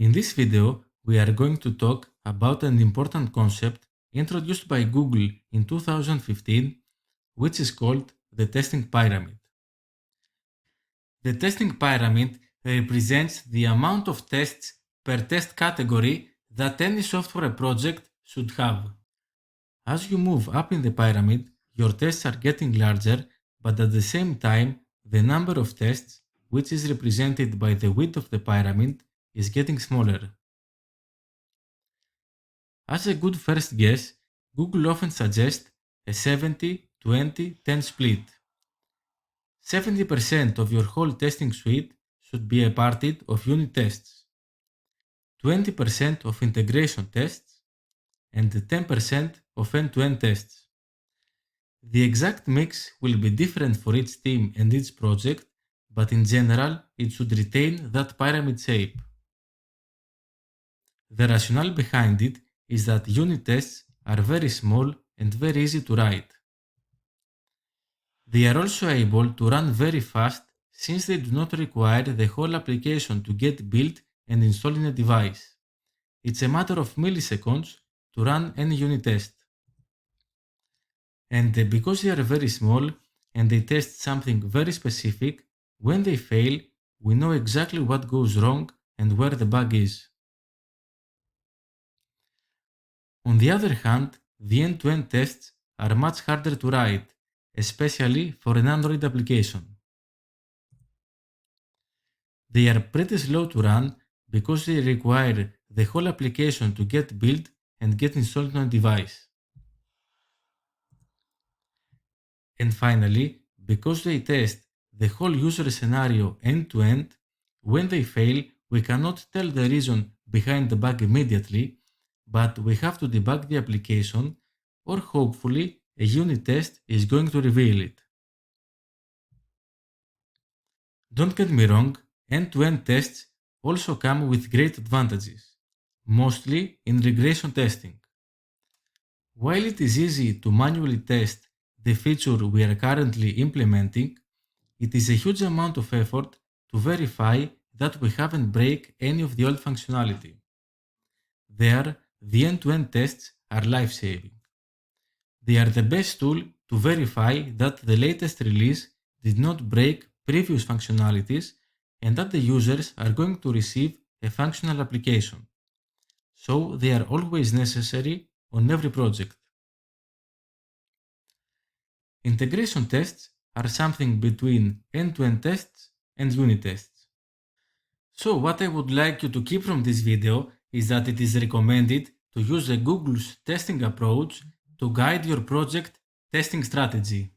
In this video, we are going to talk about an important concept introduced by Google in 2015, which is called the testing pyramid. The testing pyramid represents the amount of tests per test category that any software project should have. As you move up in the pyramid, your tests are getting larger, but at the same time, the number of tests, which is represented by the width of the pyramid, is getting smaller. As a good first guess, Google often suggests a 70-20-10 split. 70% of your whole testing suite should be a part of unit tests, 20% of integration tests, and 10% of end-to-end tests. The exact mix will be different for each team and each project, but in general, it should retain that pyramid shape. The rationale behind it is that unit tests are very small and very easy to write. They are also able to run very fast since they do not require the whole application to get built and installed in a device. It's a matter of milliseconds to run any unit test. And because they are very small and they test something very specific, when they fail, we know exactly what goes wrong and where the bug is. On the other hand, the end-to-end tests are much harder to write, especially for an Android application. They are pretty slow to run because they require the whole application to get built and get installed on a device. And finally, because they test the whole user scenario end-to-end, when they fail, we cannot tell the reason behind the bug immediately, but we have to debug the application, or hopefully a unit test is going to reveal it. Don't get me wrong, end-to-end tests also come with great advantages, mostly in regression testing. While it is easy to manually test the feature we are currently implementing, it is a huge amount of effort to verify that we haven't break any of the old functionality. There, the end-to-end tests are life-saving. They are the best tool to verify that the latest release did not break previous functionalities and that the users are going to receive a functional application. So they are always necessary on every project. Integration tests are something between end-to-end tests and unit tests. So what I would like you to keep from this video is that it is recommended to use Google's testing approach to guide your project testing strategy.